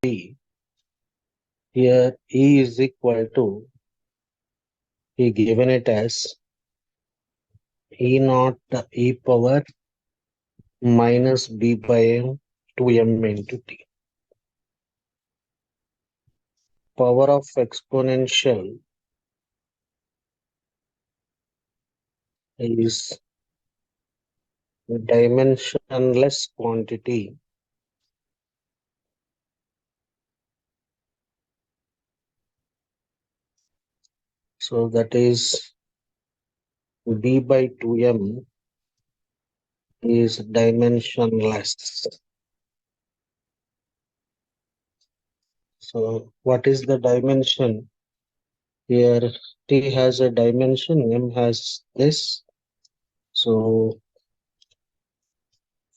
B. Here E is equal to, he given it as E naught e power minus B by M 2M into T. Power of exponential is dimensionless quantity. So that is B by 2M is dimensionless. So what is the dimension? Here T has a dimension, M has this. So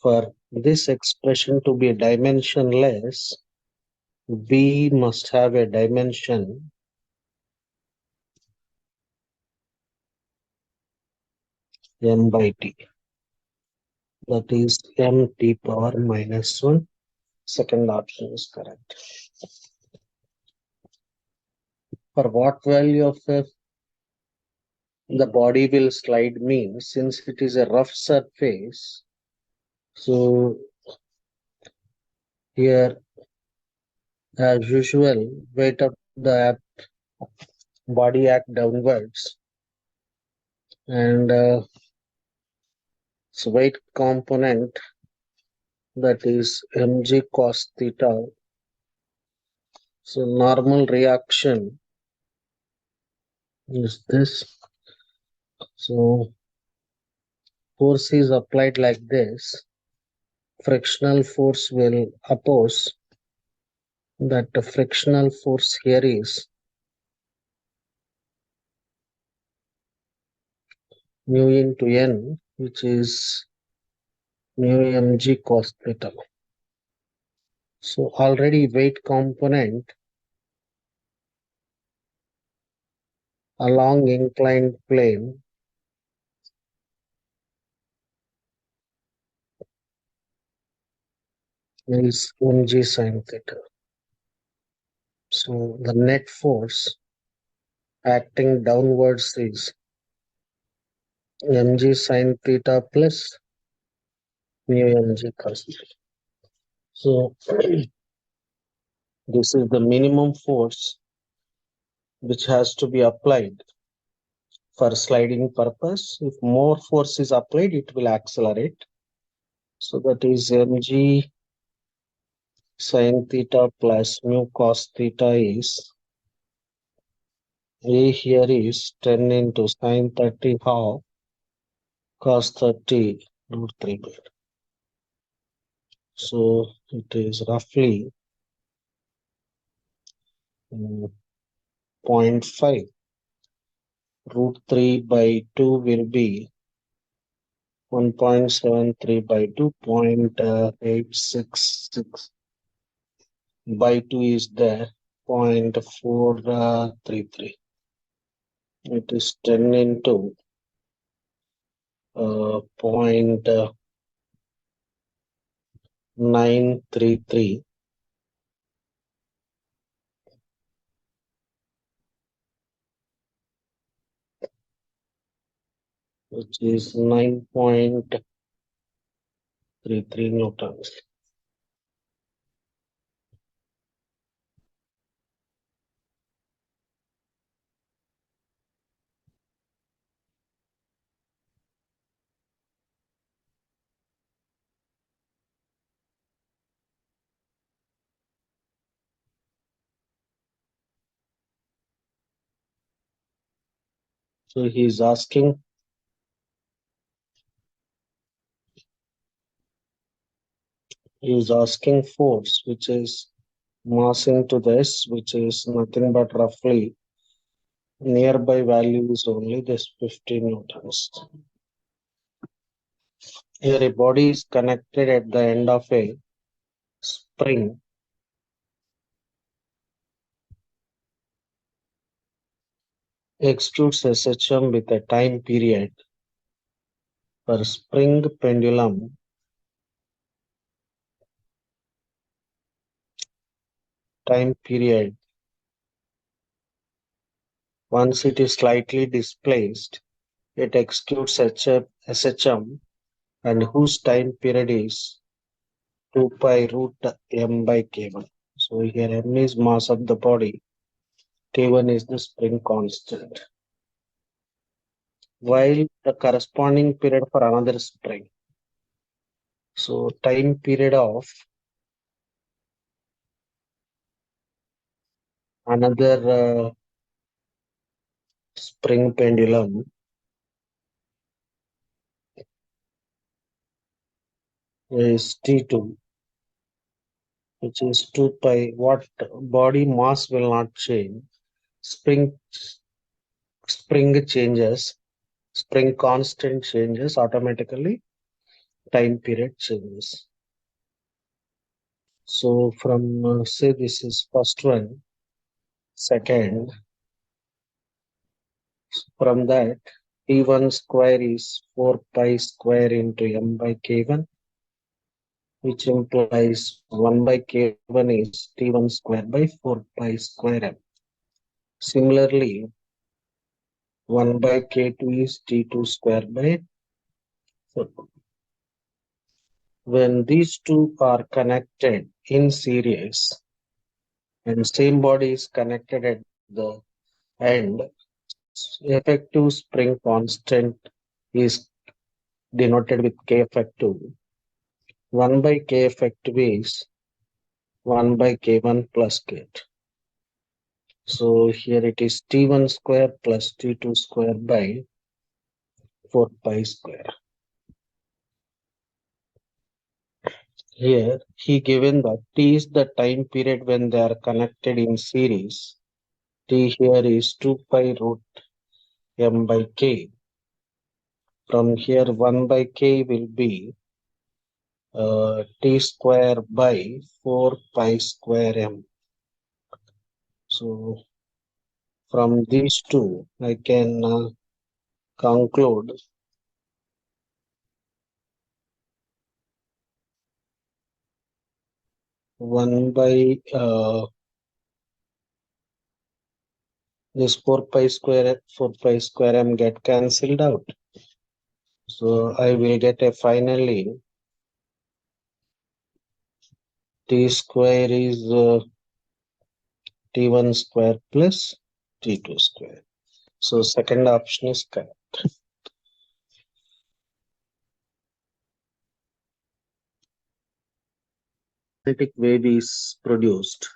for this expression to be dimensionless, B must have a dimension M by T. That is MT power minus 1. Second option is correct. For what value of F the body will slide means, since it is a rough surface, so here as usual weight of the body act downwards, and so weight component, that is mg cos theta. So normal reaction is this. So force is applied like this. Frictional force will oppose. That the frictional force here is mu into n, which is mu mg cos theta. So already weight component along inclined plane is mg sin theta. So the net force acting downwards is mg sin theta plus mu mg cos theta. So this is the minimum force which has to be applied for sliding purpose. If more force is applied, it will accelerate. So that is mg sin theta plus mu cos theta is, A here is 10 into sin 30 half cos 30 root 3 by 2. So it is roughly 0.5. Root 3 by 2 will be 1.73 by 2, 0.866 by 2 is there, 0.433. It is 10 into 0.933, which is 9.33 newtons. So he is asking force, which is mass into this, which is nothing but roughly nearby value is only this 15 newtons. Here a body is connected at the end of a spring. Extrudes SHM with a time period for spring pendulum time period, once it is slightly displaced, it executes SHM and whose time period is 2 pi root m by k1. So here m is mass of the body, k1 is the spring constant, while the corresponding period for another spring. So time period of another spring pendulum is T2, which is 2 pi. What body mass will not change. Spring changes, spring constant changes, automatically time period changes. So from say this is first one, second, from that T1 square is 4 pi square into m by k1, which implies 1 by k1 is T1 square by 4 pi square m. Similarly, 1 by k2 is T2 square by 4. When these two are connected in series and same body is connected at the end, effective spring constant is denoted with K effective. 1 by K effective is 1 by K1 plus K2. So here it is T1 square plus T2 square by 4 pi square. Here he given that T is the time period when they are connected in series. T here is 2 pi root m by k. From here 1 by k will be t square by 4 pi square m. So from these two, I can conclude one by this 4 pi square m get cancelled out. So I will get a finally t square is t1 square plus t2 square. So second option is correct. Magnetic wave is produced.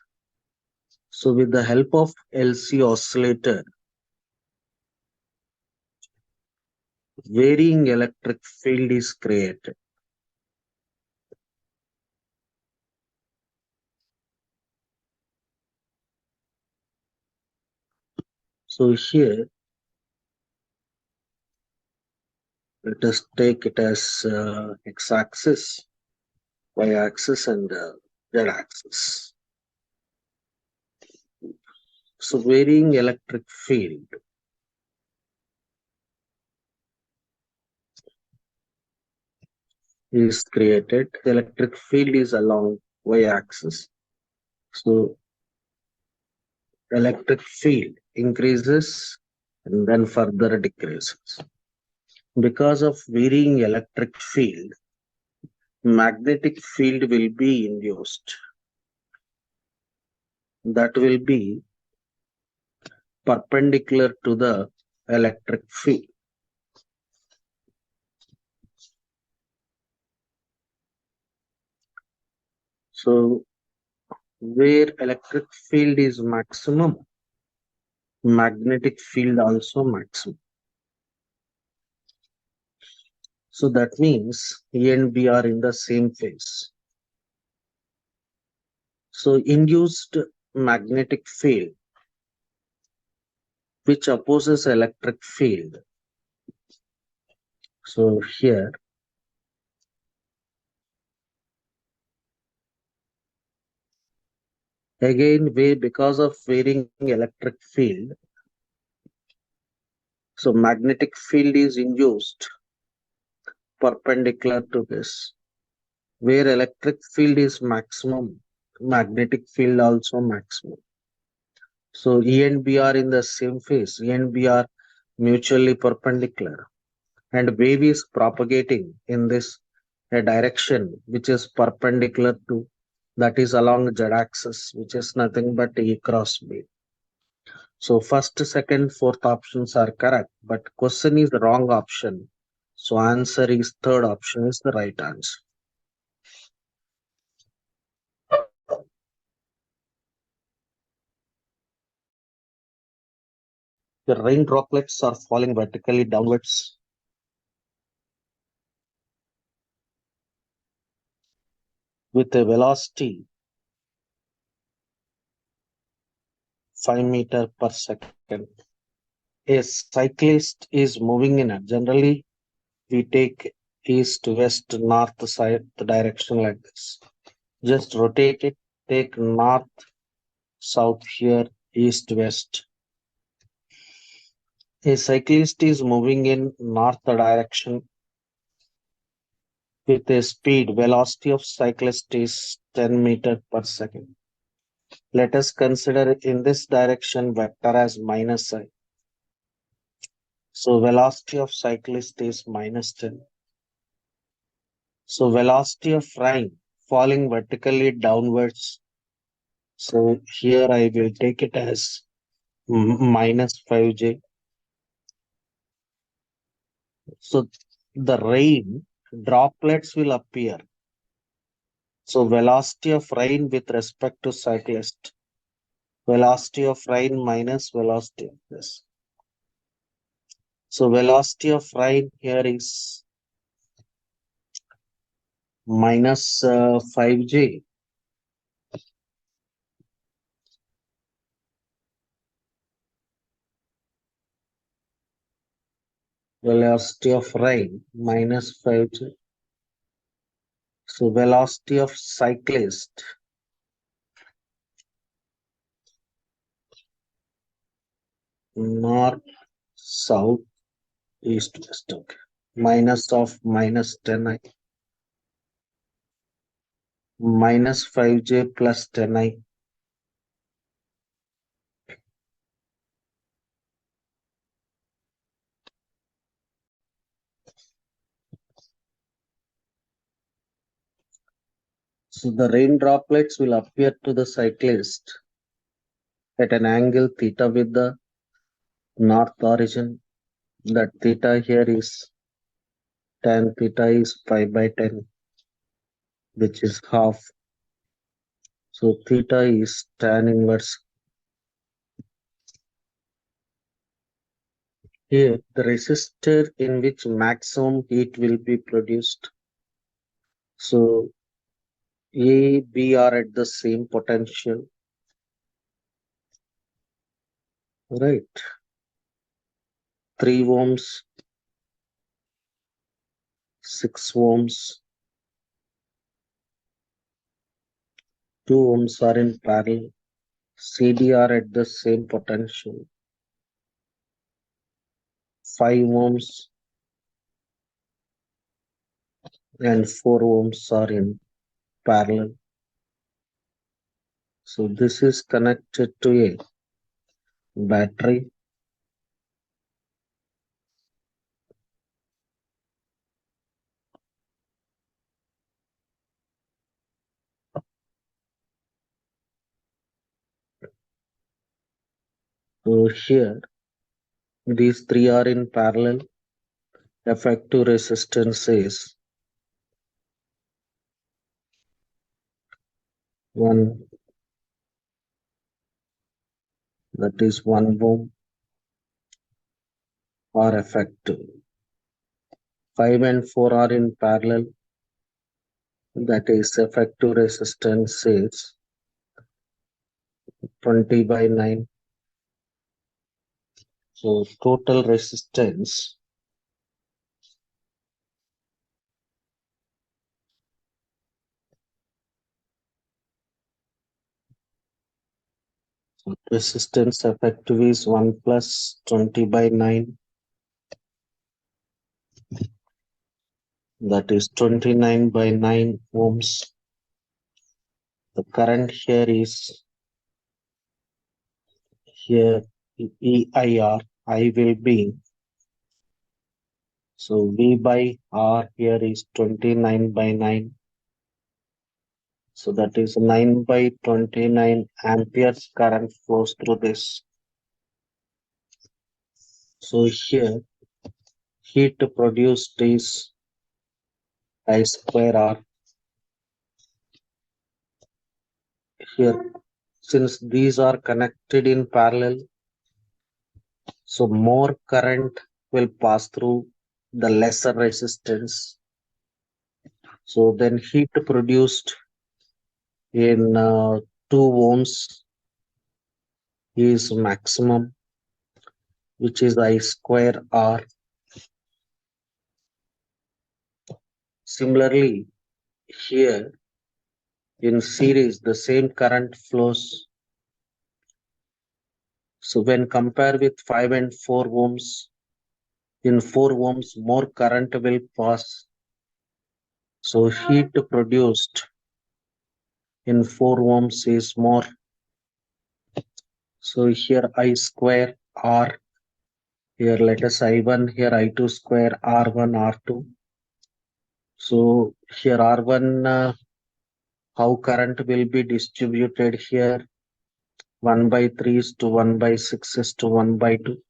So with the help of LC oscillator, varying electric field is created. So here, let us take it as x-axis, y-axis and z-axis. So varying electric field is created. The electric field is along y-axis. So electric field increases and then further decreases. Because of varying electric field, magnetic field will be induced. That will be perpendicular to the electric field. So where electric field is maximum, magnetic field also maximum. So that means A and B are in the same phase. So induced magnetic field which opposes electric field. So here again because of varying electric field, so magnetic field is induced perpendicular to this. Where electric field is maximum, magnetic field also maximum. So E and B are in the same phase. E and B are mutually perpendicular, and wave is propagating in this a direction which is perpendicular to, that is along z-axis, which is nothing but E cross B. So first, second, fourth options are correct, but question is the wrong option. So answer is third option is the right answer. The rain droplets are falling vertically downwards with a velocity 5 meter per second. A cyclist is moving in it. Generally, we take east, west, north, south direction like this. Just rotate it, take north, south here, east, west. A cyclist is moving in north direction with a speed, velocity of cyclist is 10 meter per second. Let us consider in this direction vector as minus I. So velocity of cyclist is minus 10. So velocity of rain falling vertically downwards. So here I will take it as minus 5j. So the rain droplets will appear. So velocity of rain with respect to cyclist. Velocity of rain minus velocity of this. So velocity of rain here is minus 5j. Velocity of rain minus 5j. So velocity of cyclist north, south, east, west. Okay. Minus of minus 10i. Minus 5j plus 10i. So the rain droplets will appear to the cyclist at an angle theta with the north origin. That theta here is tan theta is pi by 10, which is half. So theta is tan inverse. Here, the resistor in which maximum heat will be produced. So A, B are at the same potential, right? 3 ohms, 6 ohms, 2 ohms are in parallel. CD are at the same potential. 5 ohms and 4 ohms are in parallel. So this is connected to a battery. So here, these 3 are in parallel. Effective resistance is 1, that is 1 ohm, or effective. 5 and 4 are in parallel. That is effective resistance is 20 by 9. So total resistance effective is 1 plus 20 by 9. That is 29 by 9 ohms. the current here is here EIR, I will be, so V by R here is 29 by 9. So that is 9 by 29 amperes current flows through this. So here heat produced is I square R. Here, since these are connected in parallel, so more current will pass through the lesser resistance. So then heat produced in 2 ohms is maximum, which is I square R. Similarly, here in series, the same current flows. So when compared with 5 and 4 ohms, in 4 ohms, more current will pass. So heat produced in 4 ohms is more. So here I square R. Here let us I1, here I2 square R1, R2. So here R1, how current will be distributed here? 1 by 3 is to 1 by 6 is to 1 by 2.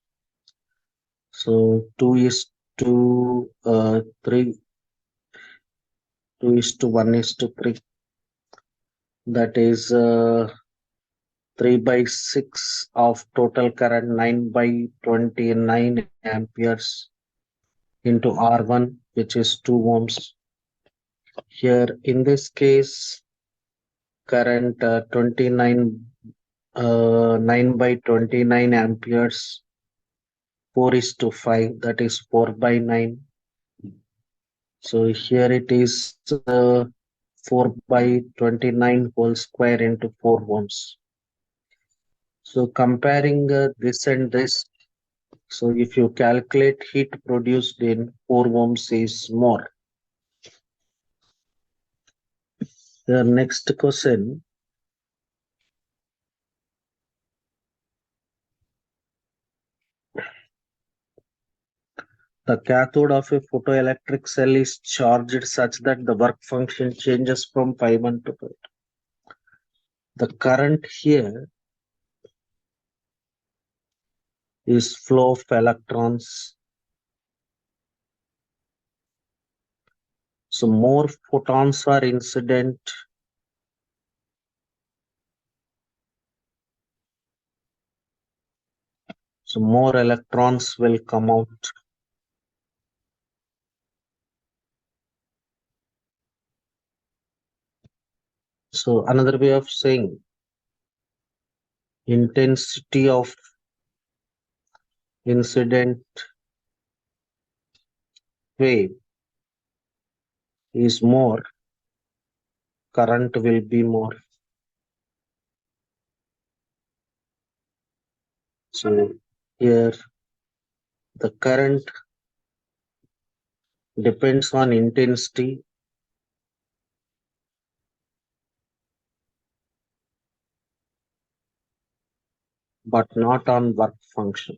So 2 is to 3, 2 is to 1 is to 3. That is 3 by 6 of total current, 9 by 29 amperes into R1, which is 2 ohms. Here in this case, current 9 by 29 amperes, 4 is to 5, that is 4 by 9. So here it is 4 by 29 whole square into 4 ohms. So comparing this and this, so if you calculate heat produced in 4 ohms is more. The next question. The cathode of a photoelectric cell is charged such that the work function changes from pi1 to pi2. The current here is flow of electrons. So more photons are incident. So more electrons will come out. So another way of saying, intensity of incident wave is more, current will be more. So here the current depends on intensity, but not on work function.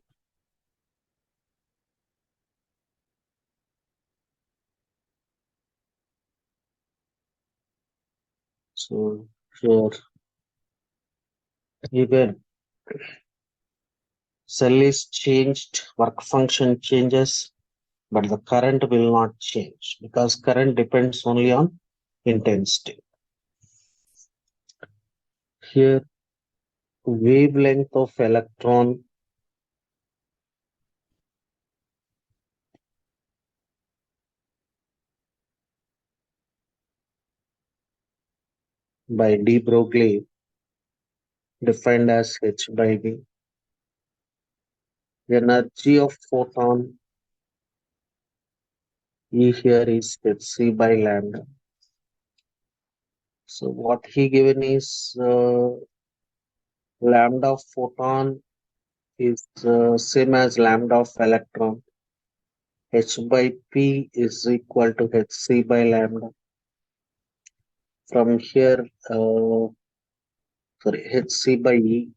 So here even cell is changed, work function changes, but the current will not change because current depends only on intensity. Here wavelength of electron by de Broglie defined as h by v. The energy of photon E here is hc by lambda. So what he given is lambda of photon is same as lambda of electron. H by P is equal to hc by lambda. From here, sorry, hc by E.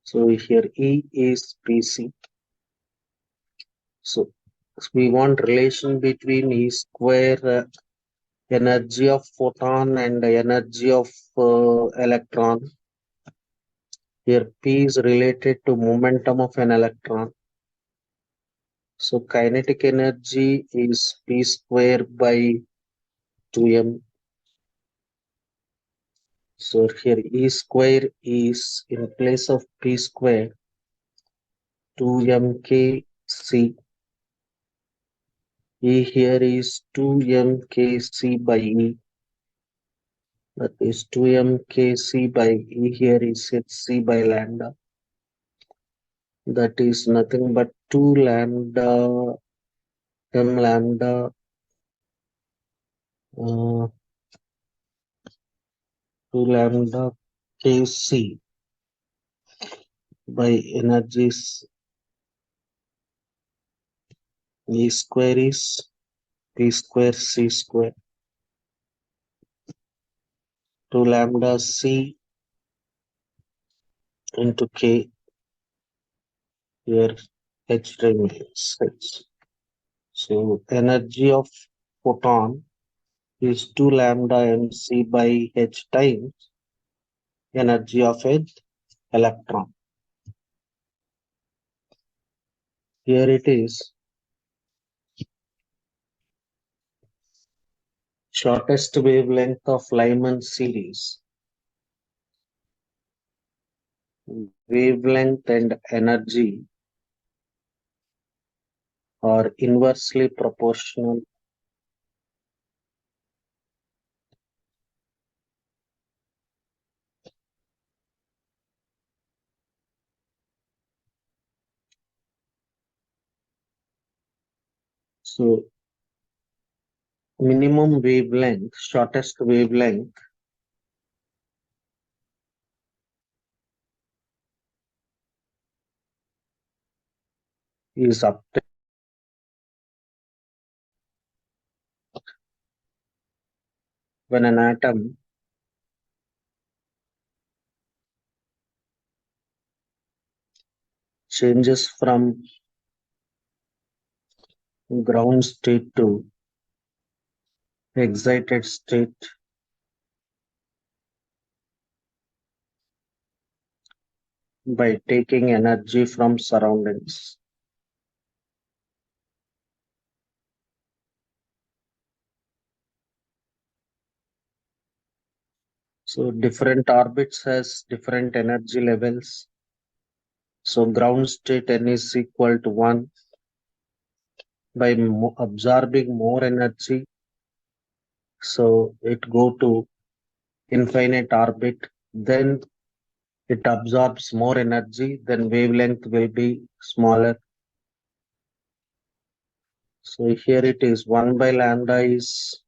So here E is Pc. So we want relation between E square energy of photon and energy of electron. Here P is related to momentum of an electron. So kinetic energy is P square by 2m. So here E square is in place of P square 2mkc. E here is 2mkc by E. That is 2mkc by E here is hc by lambda. That is nothing but 2 lambda m lambda 2 lambda kc by energies E square is P square C square 2 lambda C into K. Here H remains H. So energy of photon is 2 lambda mc by H times energy of an electron. Here it is shortest wavelength of Lyman series. Wavelength and energy are inversely proportional. So minimum wavelength, shortest wavelength is up to when an atom changes from ground state to excited state by taking energy from surroundings. So different orbits has different energy levels. So ground state n is equal to 1 by absorbing more energy. So it go to infinite orbit, then it absorbs more energy, then wavelength will be smaller. So here it is 1 by lambda is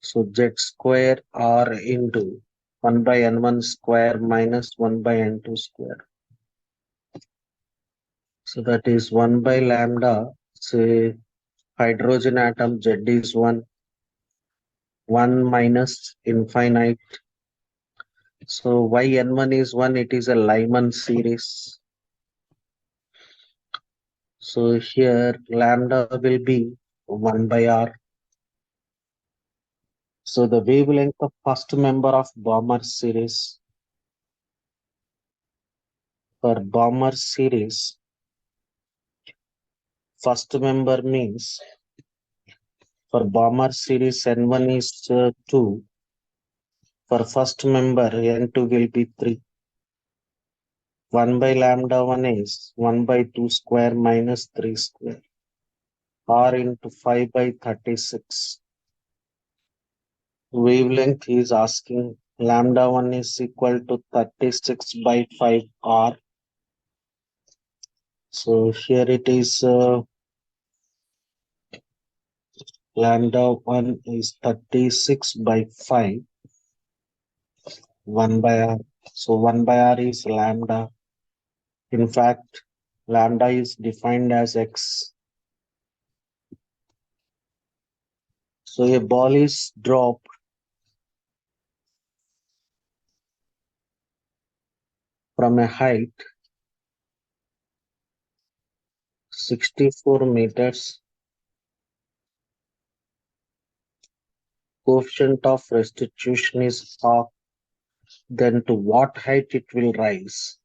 so z square r into 1 by n1 square minus 1 by n2 square. So that is 1 by lambda, say hydrogen atom Z is 1 minus infinite. So why n1 is 1? It is a Lyman series. So here lambda will be 1 by r. So the wavelength of first member of Balmer series, for Balmer series, first member means for Balmer series n1 is 2. For first member n2 will be 3. 1 by lambda 1 is 1 by 2 square minus 3 square. R into 5 by 36. Wavelength he is asking lambda 1 is equal to 36 by 5 R. So here it is lambda 1 is 36 by 5, 1 by R. So 1 by R is lambda. In fact, Lambda is defined as x. So a ball is dropped from a height 64 meters. Coefficient of restitution is half. Then to what height it will rise?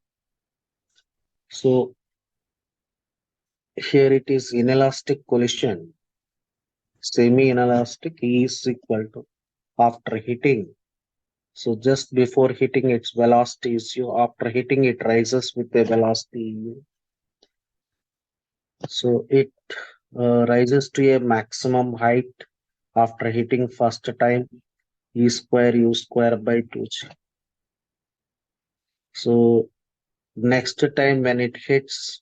So here it is inelastic collision. Semi-inelastic E is equal to after hitting. So just before hitting its velocity is u. After hitting it rises with a velocity u. So it rises to a maximum height after hitting first time E square u square by 2g. So next time when it hits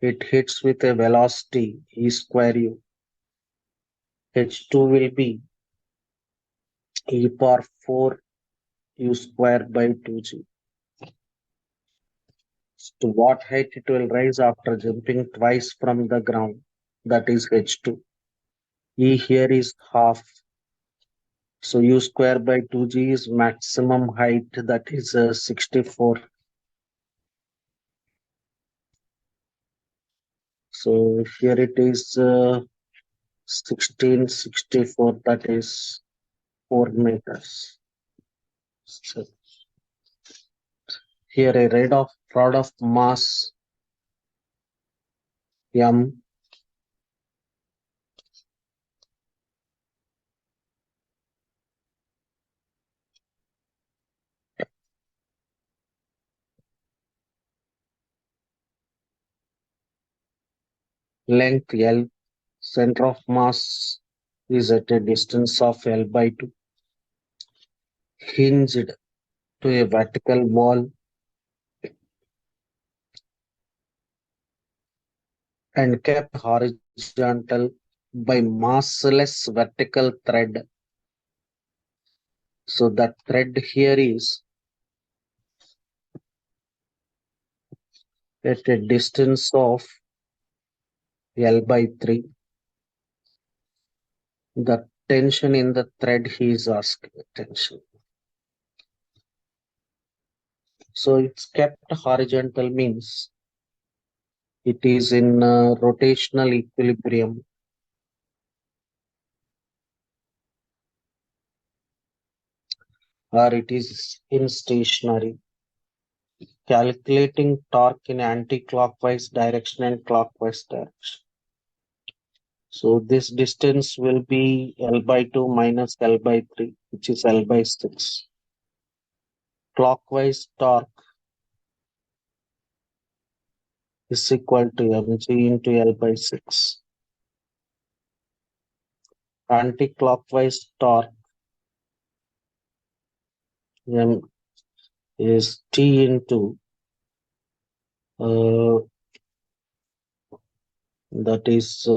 with a velocity E square u. H2 will be E power 4 u square by 2g. To what height it will rise after jumping twice from the ground, that is H2. E here is half. So u square by 2g is maximum height, that is 64. So here it is 1664, that is 4 meters. So here a rod of mass m, length L, center of mass is at a distance of L by 2, hinged to a vertical wall and kept horizontal by massless vertical thread. So that thread here is at a distance of L by 3. The tension in the thread he is asking tension. So it's kept horizontal means it is in rotational equilibrium. Or it is in stationary. Calculating torque in anti-clockwise direction and clockwise direction. So this distance will be L by 2 minus L by 3, which is L by 6. Clockwise torque is equal to mg into L by 6. Anti-clockwise torque m is T into that is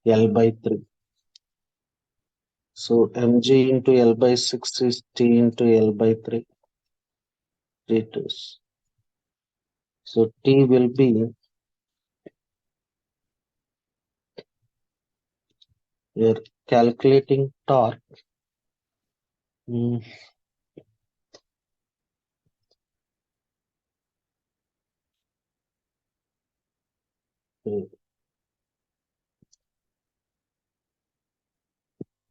L by 3. So mg into L by 6 is T into L by 3. T2s. So T will be your calculating torque.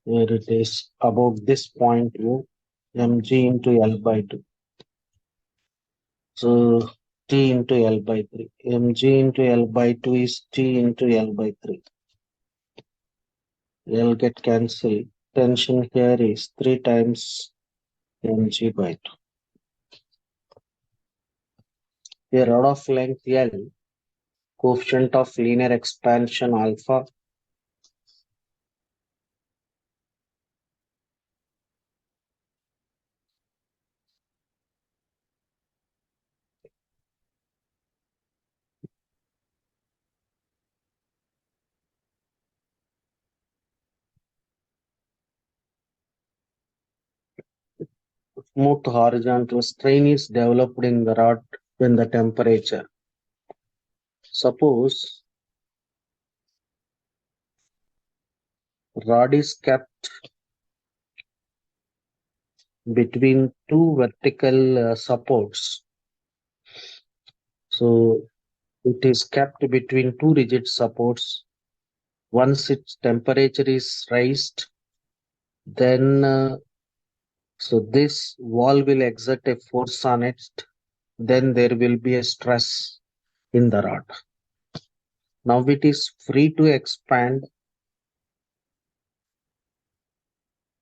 Here it is about this point u, mg into L by 2. So T into L by 3. mg into L by 2 is T into L by 3. L get cancelled. Tension here is 3 times mg by 2. A rod of length L, coefficient of linear expansion alpha, smooth horizontal strain is developed in the rod when the temperature Suppose rod is kept between two vertical supports. So it is kept between two rigid supports. Once its temperature is raised, then so this wall will exert a force on it. Then there will be a stress in the rod. Now it is free to expand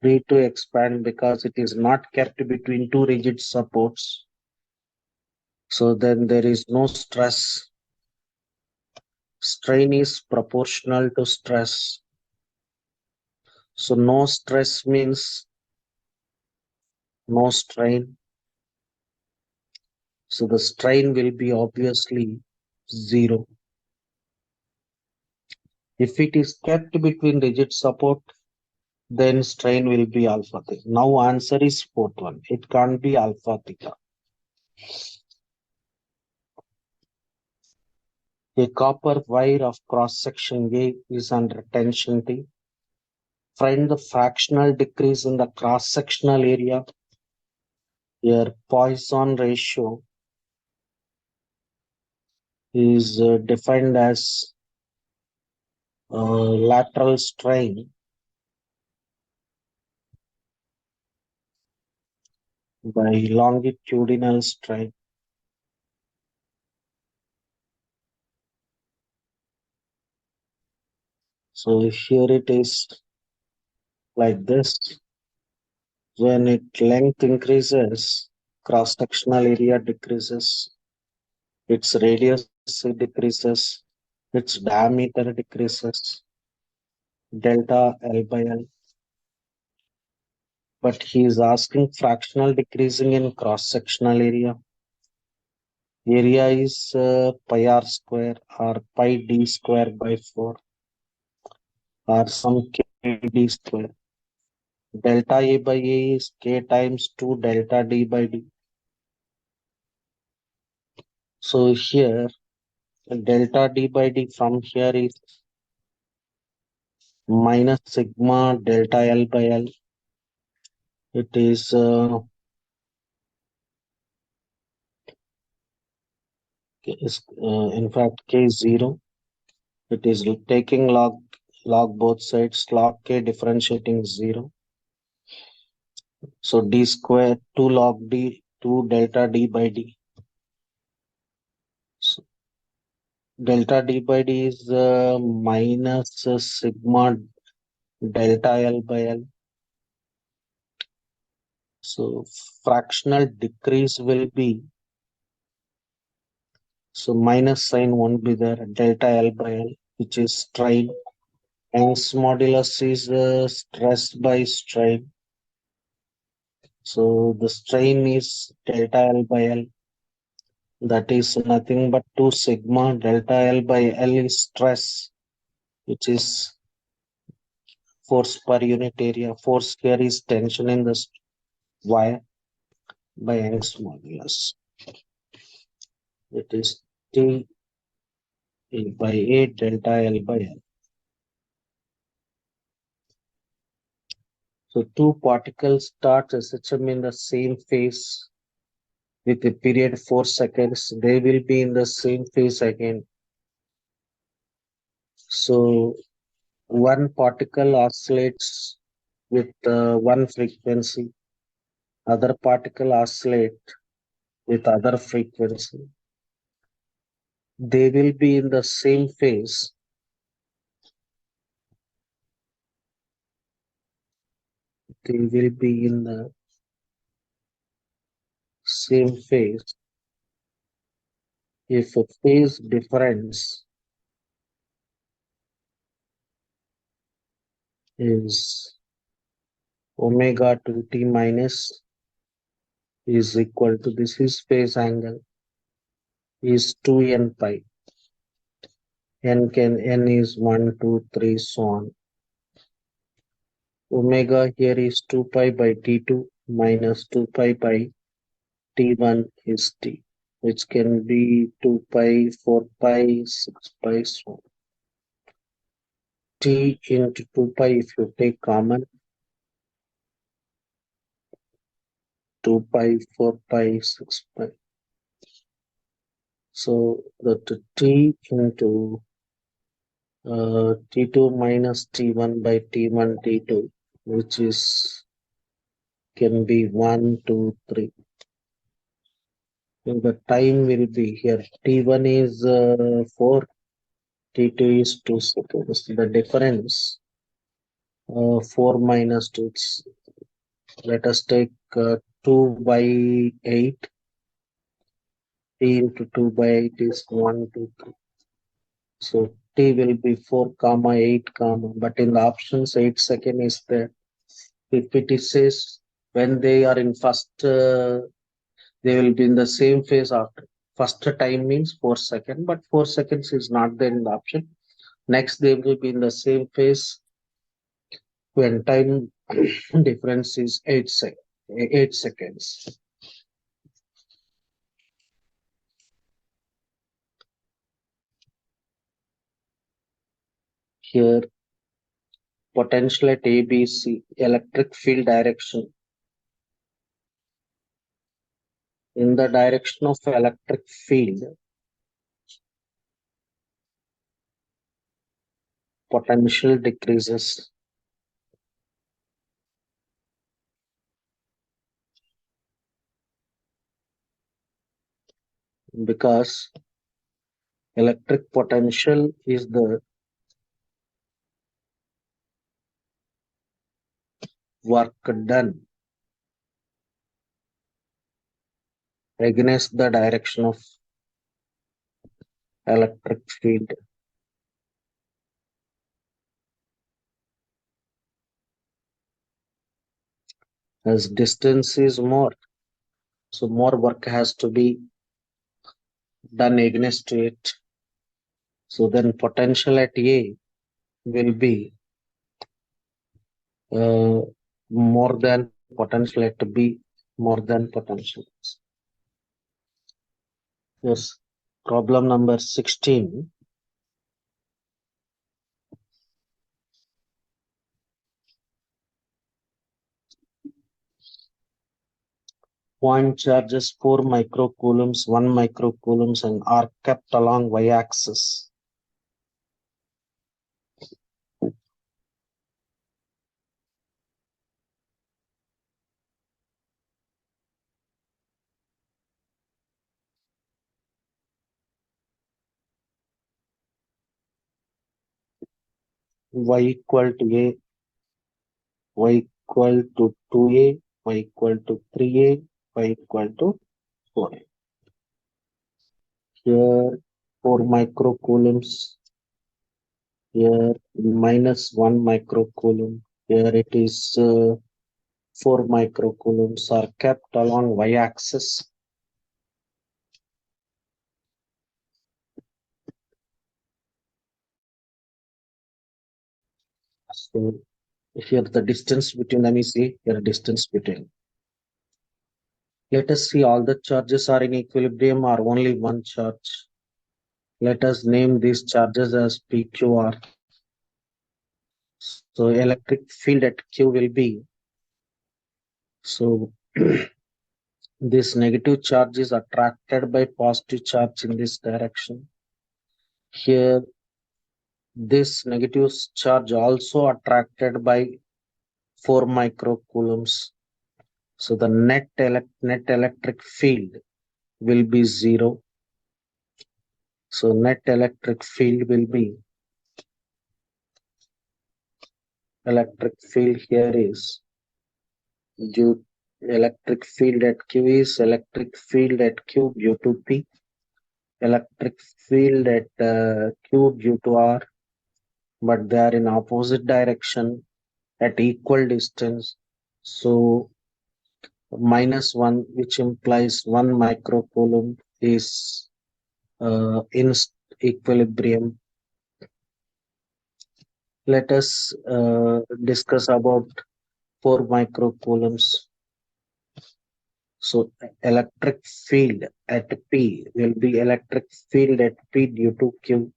because it is not kept between two rigid supports. So then there is no stress. Strain is proportional to stress. So no stress means no strain. So the strain will be obviously zero. If it is kept between rigid support, then strain will be alpha theta. Now answer is fourth one. It can't be alpha theta. A copper wire of cross-section A is under tension T. Find the fractional decrease in the cross-sectional area. Here Poisson ratio is defined as lateral strain by longitudinal strain. So here it is like this. When its length increases, cross-sectional area decreases, its radius decreases, its diameter decreases, delta L by L. But he is asking fractional decreasing in cross-sectional area. Area is pi r square or pi d square by 4 or some k d square. Delta A by A is k times 2 delta d by d. So here delta d by d from here is minus sigma delta L by L. It is in fact k0. It is taking log both sides, log k differentiating 0. So d square 2 log d 2 delta d by d. So delta d by d is minus sigma delta L by L. So fractional decrease will be, so minus sign won't be there, delta L by L, which is strain. Young's modulus is stress by strain. So the strain is delta L by L. That is nothing but 2 sigma delta L by L is stress, which is force per unit area. Force here is tension in the wire by Young's modulus. It is T by A delta L by L. So two particles start SHM in the same phase with a period 4 seconds. They will be in the same phase again. So one particle oscillates with one frequency, other particle oscillate with other frequency. They will be in the same phase. They will be in the same phase if a phase difference is omega 2t minus is equal to, this is phase angle, is 2n pi. N is 1, 2, 3, so on. Omega here is 2 pi by T2 minus 2 pi by T1 is T. which can be 2 pi, 4 pi, 6 pi. So t into 2 pi, if you take common, 2 pi, 4 pi, 6 pi. So that t into t2 minus t1 by t1 t2, which is can be 1 2 3. And the time will be here, t1 is 4, t2 is 2 seconds. The difference 4 minus 2, let us take 2 by 8. T into 2 by 8 is 1 2 3. So t will be 4 comma 8 comma, but in the options 8 second is there. If it is says when they are in first, they will be in the same phase after. First time means 4 seconds, but 4 seconds is not there in the option. Next, they will be in the same phase when time difference is 8 seconds. Here, potential at ABC, electric field direction. In the direction of electric field, potential decreases. Because electric potential is the work done against the direction of electric field. As distance is more, so more work has to be done against it. So then potential at A will be more than potential at B, more than potential. Yes, problem number 16. Point charges 4 microcoulombs, 1 microcoulombs, and are kept along y-axis. Y equal to A, y equal to 2A, y equal to 3A, y equal to 4A. Here 4 microcoulombs, here minus 1 microcoulomb, here it is 4 microcoulombs are kept along y-axis. So here the distance between them is A, here distance between. Let us see all the charges are in equilibrium or only one charge. Let us name these charges as PQR. So electric field at Q will be, so this negative charge is attracted by positive charge in this direction. Here, this negative charge also attracted by 4 microcoulombs. So the net electric field will be 0. So net electric field will be, electric field here is due, electric field at Q is electric field at Q due to P, electric field at Q due to R, but they are in opposite direction at equal distance. So -1, which implies 1 microcoulomb, is in equilibrium. Let us discuss about 4 microcoulombs. So electric field at P will be electric field at P due to Q,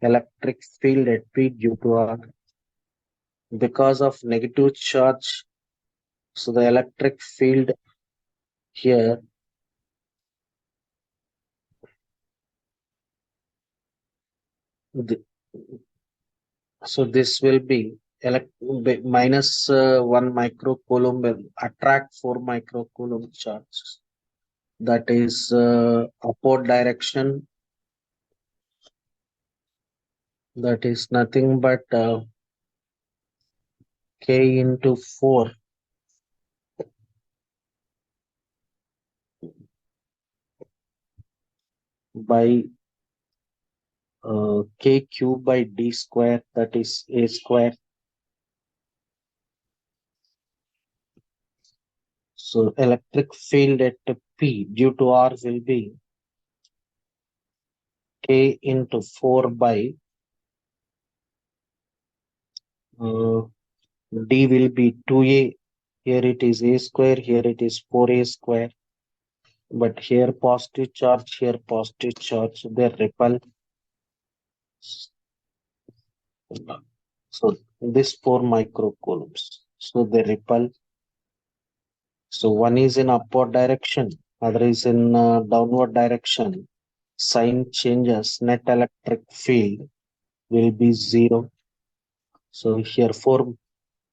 electric field at P due to R. Because of negative charge, so the electric field here, the, so this will be minus 1 microcoulomb will attract 4 microcoulomb charge. That is upward direction. That is nothing but K into 4 by K cube by D square, that is A square. So electric field at P due to R will be K into 4 by D will be 2A. Here it is A square, here it is 4A square. But here positive charge, here positive charge, so they repel. So this 4 microcoulombs. So they repel. So one is in upward direction, other is in downward direction. Sign changes, net electric field will be 0. So here 4.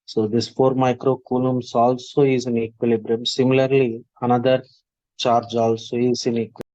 So this 4 microcoulombs also is in equilibrium. Similarly, another charge also is in equilibrium.